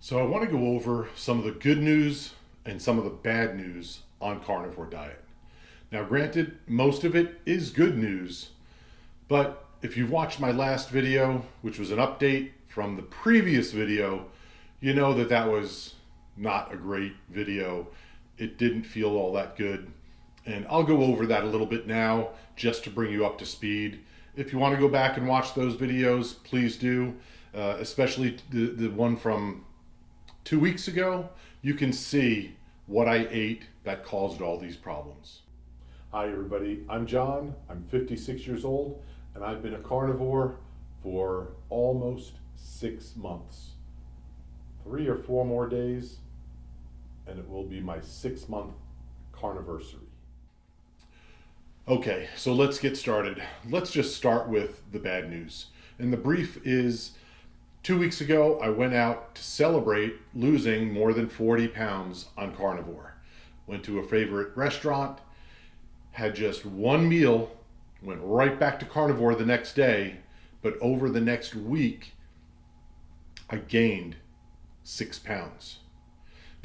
So I want to go over some of the good news and some of the bad news on carnivore diet. Now, granted, most of it is good news, but if you've watched my last video, which was an update from the previous video, you know that that was not a great video. It didn't feel all that good. And I'll go over that a little bit now just to bring you up to speed. If you want to go back and watch those videos, please do, especially the one from 2 weeks ago. You can see what I ate that caused all these problems. Hi everybody, I'm John, I'm 56 years old, and I've been a carnivore for almost 6 months. 3 or 4 more days, and it will be my 6-month carniversary. Okay, so let's get started. Let's just start with the bad news. And the brief is, 2 weeks ago, I went out to celebrate losing more than 40 pounds on carnivore. Went to a favorite restaurant, had just one meal, went right back to carnivore the next day, but over the next week, I gained 6 pounds.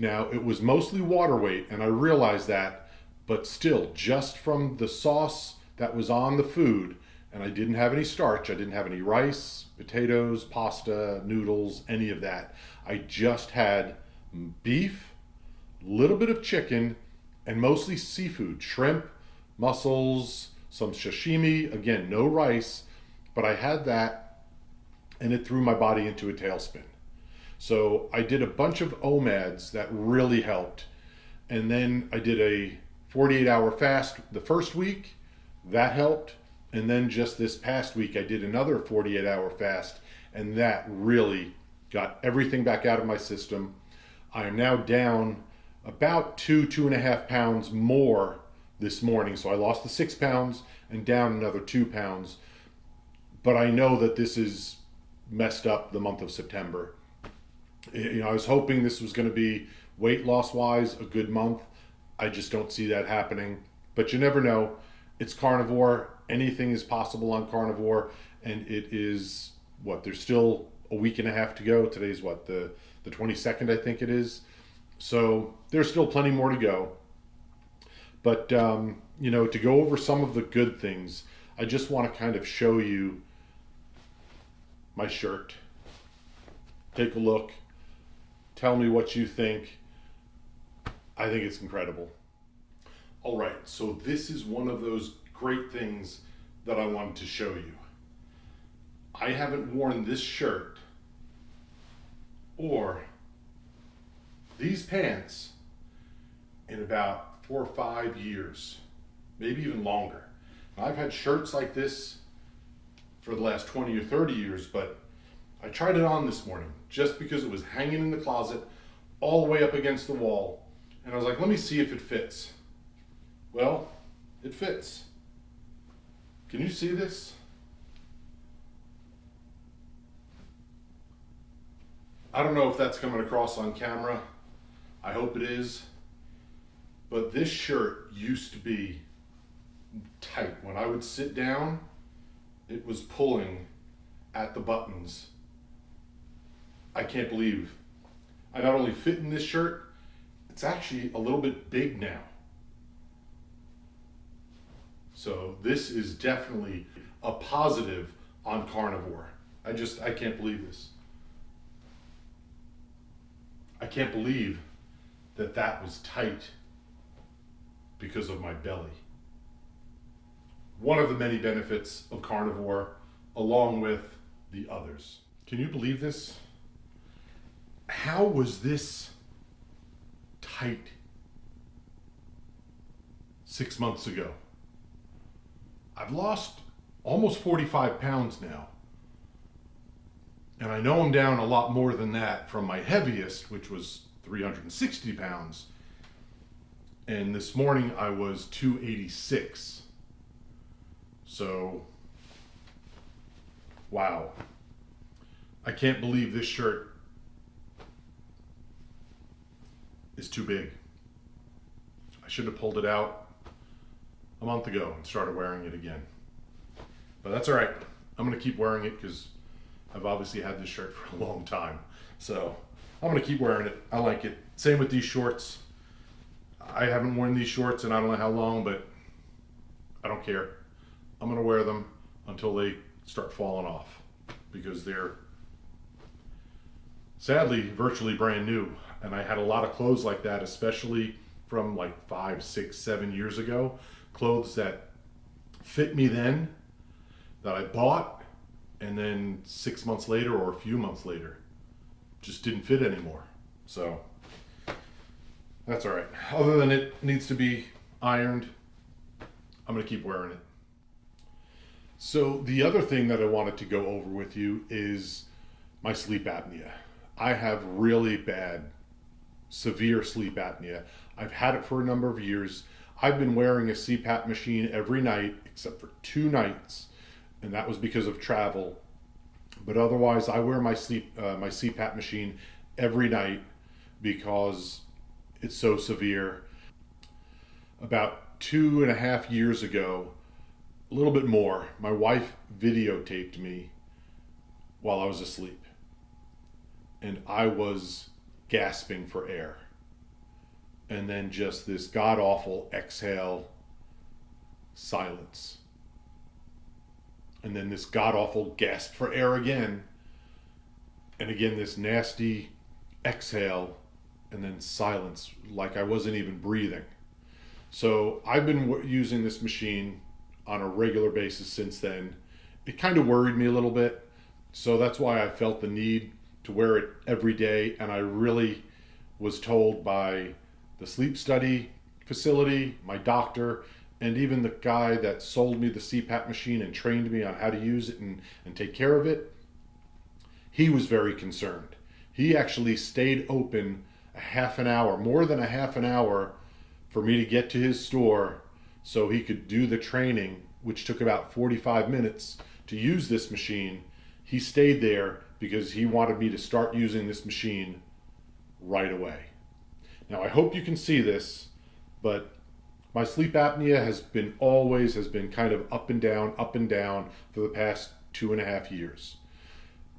Now, it was mostly water weight, and I realized that, but still, just from the sauce that was on the food, and I didn't have any starch, I didn't have any rice, potatoes, pasta, noodles, any of that. I just had beef, a little bit of chicken, and mostly seafood, shrimp, mussels, some sashimi, again, no rice, but I had that, and it threw my body into a tailspin. So I did a bunch of OMADs that really helped. And then I did a 48-hour fast the first week, that helped. And then just this past week, I did another 48-hour fast, and that really got everything back out of my system. I am now down about 2.5 pounds more this morning. So I lost the 6 pounds and down another 2 pounds. But I know that this is messed up the month of September. You know, I was hoping this was going to be weight loss wise a good month. I just don't see that happening, but you never know. It's carnivore. Anything is possible on carnivore, and it is what, there's still a week and a half to go. Today's what, the 22nd, I think it is. So there's still plenty more to go. But you know, to go over some of the good things, I just want to kind of show you my shirt. Take a look. Tell me what you think. I think it's incredible. All right, so this is one of those great things that I wanted to show you. I haven't worn this shirt or these pants in about 4 or 5 years, maybe even longer. I've had shirts like this for the last 20 or 30 years, but I tried it on this morning just because it was hanging in the closet all the way up against the wall. And I was like, let me see if it fits. Well, it fits. Can you see this? I don't know if that's coming across on camera. I hope it is. But this shirt used to be tight. When I would sit down, it was pulling at the buttons. I can't believe I not only fit in this shirt, it's actually a little bit big now. So this is definitely a positive on carnivore. I can't believe this. I can't believe that that was tight because of my belly. One of the many benefits of carnivore, along with the others. Can you believe this? How was this tight 6 months ago? I've lost almost 45 pounds now. And I know I'm down a lot more than that from my heaviest, which was 360 pounds. And this morning I was 286. So, wow. I can't believe this shirt is too big. I should have pulled it out a month ago and started wearing it again. But that's all right. I'm going to keep wearing it because I've obviously had this shirt for a long time. So I'm gonna keep wearing it. I like it. Same with these shorts. I haven't worn these shorts in I don't know how long, but I don't care. I'm gonna wear them until they start falling off because they're sadly virtually brand new. And I had a lot of clothes like that, especially from like 5, 6, 7 years ago. Clothes that fit me then, that I bought, and then 6 months later or a few months later, just didn't fit anymore. So that's all right. Other than it needs to be ironed, I'm gonna keep wearing it. So the other thing that I wanted to go over with you is my sleep apnea. I have really bad, severe sleep apnea. I've had it for a number of years. I've been wearing a CPAP machine every night except for 2 nights, and that was because of travel. But otherwise, I wear my CPAP machine every night because it's so severe. About 2.5 years ago, a little bit more, my wife videotaped me while I was asleep, and I was gasping for air, and then just this god-awful exhale, silence, and then this god-awful gasp for air again, and again this nasty exhale, and then silence, like I wasn't even breathing. So I've been using this machine on a regular basis since then. It kind of worried me a little bit, so that's why I felt the need to wear it every day. And I really was told by the sleep study facility, my doctor, and even the guy that sold me the CPAP machine and trained me on how to use it and take care of it, he was very concerned. He actually stayed open a half an hour, more than a half an hour, for me to get to his store so he could do the training, which took about 45 minutes to use this machine. He stayed there because he wanted me to start using this machine right away. Now, I hope you can see this, but my sleep apnea has been kind of up and down for the past 2.5 years.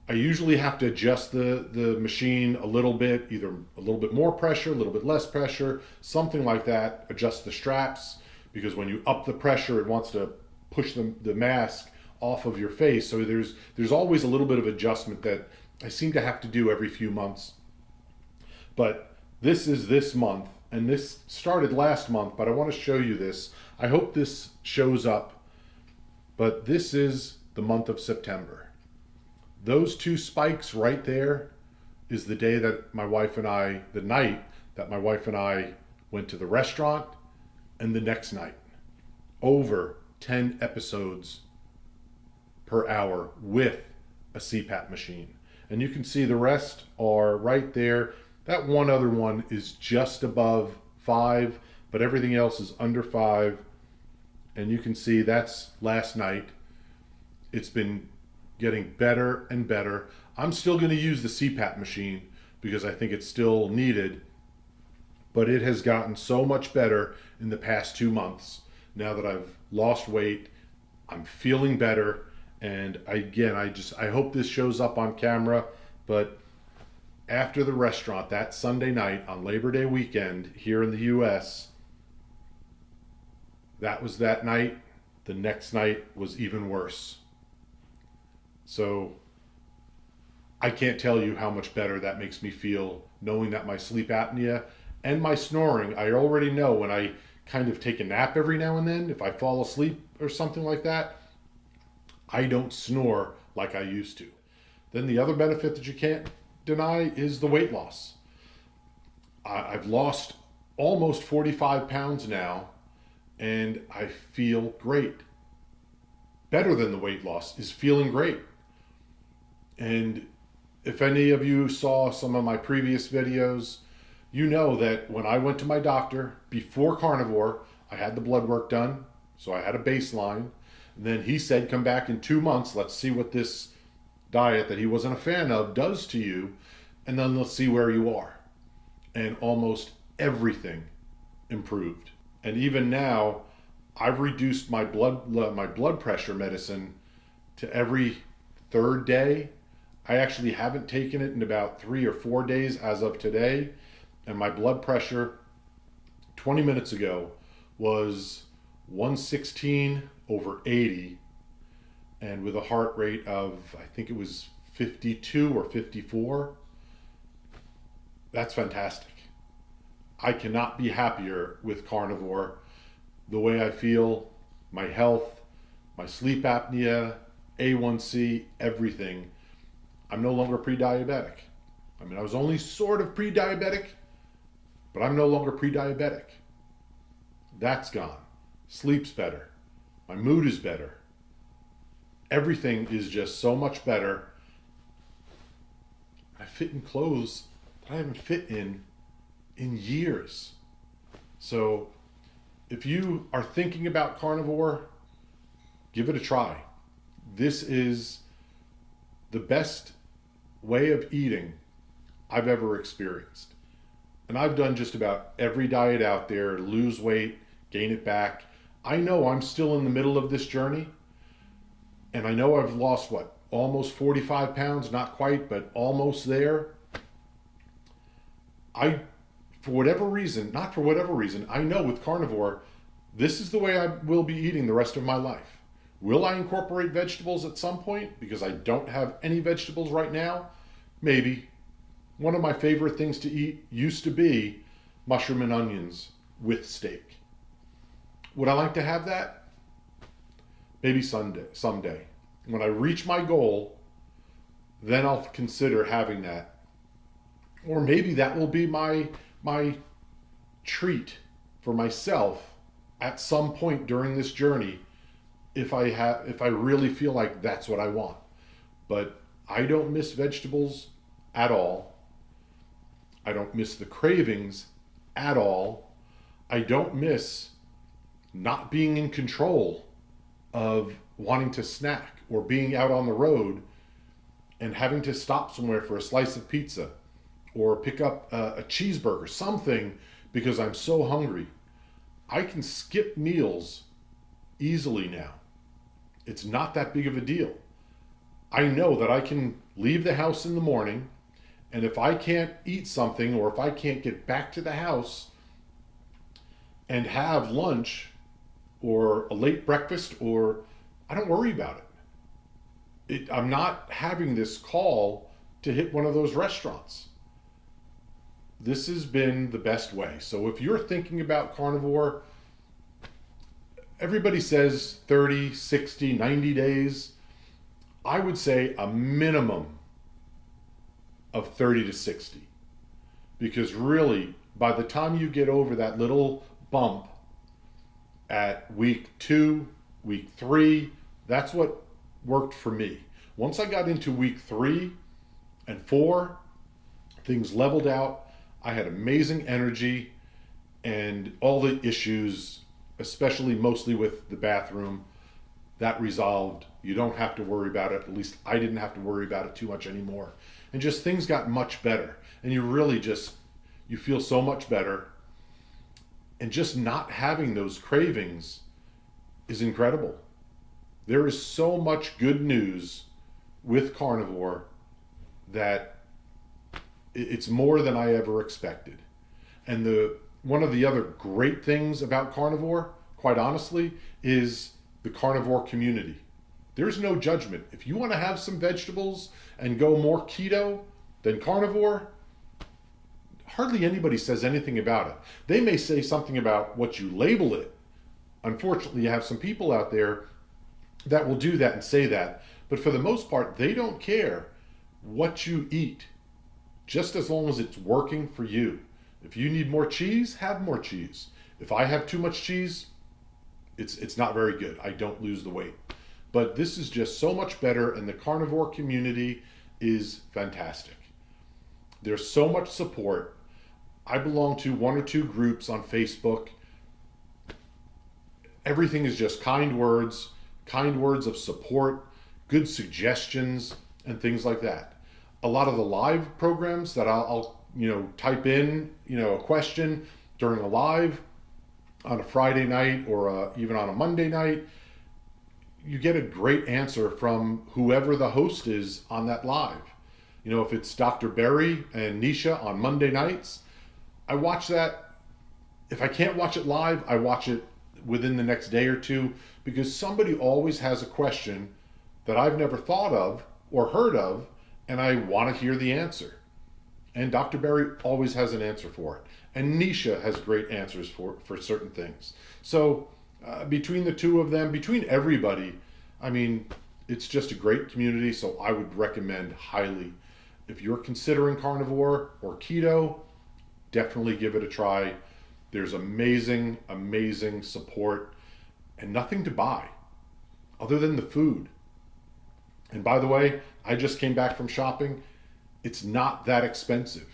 I usually have to adjust the machine a little bit, either a little bit more pressure, a little bit less pressure, something like that, adjust the straps, because when you up the pressure, it wants to push the mask off of your face. So there's always a little bit of adjustment that I seem to have to do every few months. But this is this month, and this started last month, but I want to show you this. I hope this shows up, but this is the month of September. Those 2 spikes right there is the day that the night that my wife and I went to the restaurant, and the next night. Over 10 episodes per hour with a CPAP machine. And you can see the rest are right there. That one other one is just above 5, but everything else is under 5. And you can see that's last night. It's been getting better and better. I'm still going to use the CPAP machine because I think it's still needed, but it has gotten so much better in the past 2 months. Now that I've lost weight, I'm feeling better. And again, I hope this shows up on camera, but after the restaurant that Sunday night on Labor Day weekend here in the US, that was that night. The next night was even worse. So I can't tell you how much better that makes me feel, knowing that my sleep apnea and my snoring, I already know when I kind of take a nap every now and then, if I fall asleep or something like that, I don't snore like I used to. Then the other benefit that you can't deny is the weight loss. I've lost almost 45 pounds now, and I feel great. Better than the weight loss is feeling great. And if any of you saw some of my previous videos, you know that when I went to my doctor before Carnivore, I had the blood work done, so I had a baseline. And then he said, come back in 2 months, let's see what this diet that he wasn't a fan of does to you, and then let's see where you are. And almost everything improved. And even now, I've reduced my blood pressure medicine to every 3rd day. I actually haven't taken it in about 3 or 4 days as of today, and my blood pressure 20 minutes ago was 116/80, and with a heart rate of, I think it was 52 or 54. That's fantastic. I cannot be happier with Carnivore. The way I feel, my health, my sleep apnea, A1C, everything. I'm no longer pre-diabetic. I mean, I was only sort of pre-diabetic, but I'm no longer pre-diabetic. That's gone. Sleep's better. My mood is better. Everything is just so much better. I fit in clothes that I haven't fit in years. So if you are thinking about Carnivore, give it a try. This is the best way of eating I've ever experienced. And I've done just about every diet out there, lose weight, gain it back. I know I'm still in the middle of this journey. And I know I've lost, almost 45 pounds, not quite, but almost there. For whatever reason, not for whatever reason, I know with Carnivore, this is the way I will be eating the rest of my life. Will I incorporate vegetables at some point? Because I don't have any vegetables right now? Maybe. One of my favorite things to eat used to be mushroom and onions with steak. Would I like to have that? Maybe someday. When I reach my goal, then I'll consider having that. Or maybe that will be my treat for myself at some point during this journey if I really feel like that's what I want. But I don't miss vegetables at all. I don't miss the cravings at all. I don't miss not being in control of wanting to snack or being out on the road and having to stop somewhere for a slice of pizza or pick up a cheeseburger, something, because I'm so hungry. I can skip meals easily now. It's not that big of a deal. I know that I can leave the house in the morning, and if I can't eat something or if I can't get back to the house and have lunch or a late breakfast, or I don't worry about it. I'm not having this call to hit one of those restaurants. This has been the best way. So if you're thinking about Carnivore, everybody says 30, 60, 90 days. I would say a minimum of 30 to 60. Because really, by the time you get over that little bump at week 2, week 3, that's what worked for me. Once I got into week 3 and 4, things leveled out. I had amazing energy, and all the issues, especially mostly with the bathroom, that resolved. You don't have to worry about it. At least I didn't have to worry about it too much anymore. And just things got much better. And you really you feel so much better. And just not having those cravings is incredible. There is so much good news with Carnivore that it's more than I ever expected. And one of the other great things about Carnivore, quite honestly, is the Carnivore community. There's no judgment. If you want to have some vegetables and go more keto than Carnivore, hardly anybody says anything about it. They may say something about what you label it. Unfortunately, you have some people out there that will do that and say that. But for the most part, they don't care what you eat, just as long as it's working for you. If you need more cheese, have more cheese. If I have too much cheese, it's not very good. I don't lose the weight. But this is just so much better, and the Carnivore community is fantastic. There's so much support. I belong to 1 or 2 groups on Facebook. Everything is just kind words of support, good suggestions, and things like that. A lot of the live programs that I'll type in, a question during a live on a Friday night or even on a Monday night, you get a great answer from whoever the host is on that live. You know, if it's Dr. Berry and Nisha on Monday nights, I watch that. If I can't watch it live, I watch it within the next day or two, because somebody always has a question that I've never thought of or heard of, and I want to hear the answer. And Dr. Berry always has an answer for it. And Nisha has great answers for certain things. So between the two of them, between everybody, I mean, it's just a great community. So I would recommend highly, if you're considering carnivore or keto, definitely give it a try. There's amazing, amazing support and nothing to buy other than the food. And by the way, I just came back from shopping. It's not that expensive.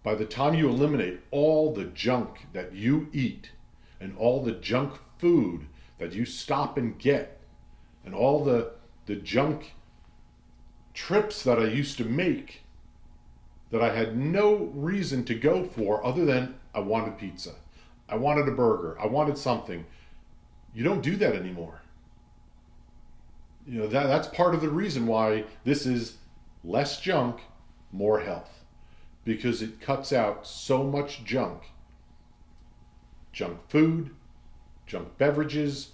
By the time you eliminate all the junk that you eat and all the junk food that you stop and get and all the junk trips that I used to make that I had no reason to go for other than I wanted pizza, I wanted a burger, I wanted something. You don't do that anymore. You know, that's part of the reason why this is less junk, more health, because it cuts out so much junk food, junk beverages,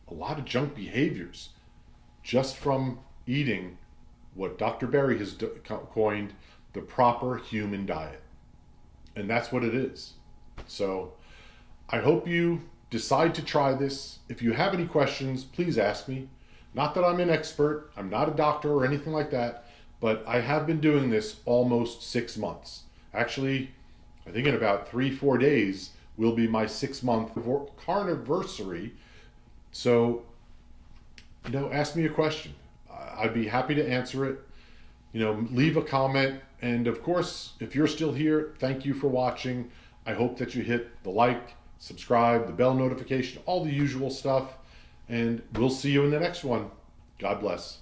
a lot of junk behaviors, just from eating what Dr. Berry has coined the proper human diet. And that's what it is. So I hope you decide to try this. If you have any questions, please ask me. Not that I'm an expert, I'm not a doctor or anything like that, but I have been doing this almost 6 months. Actually, I think in about 3-4 days will be my 6-month carniversary. So, you know, ask me a question. I'd be happy to answer it. You know, leave a comment. And of course, if you're still here, thank you for watching. I hope that you hit the like, subscribe, the bell notification, all the usual stuff. And we'll see you in the next one. God bless.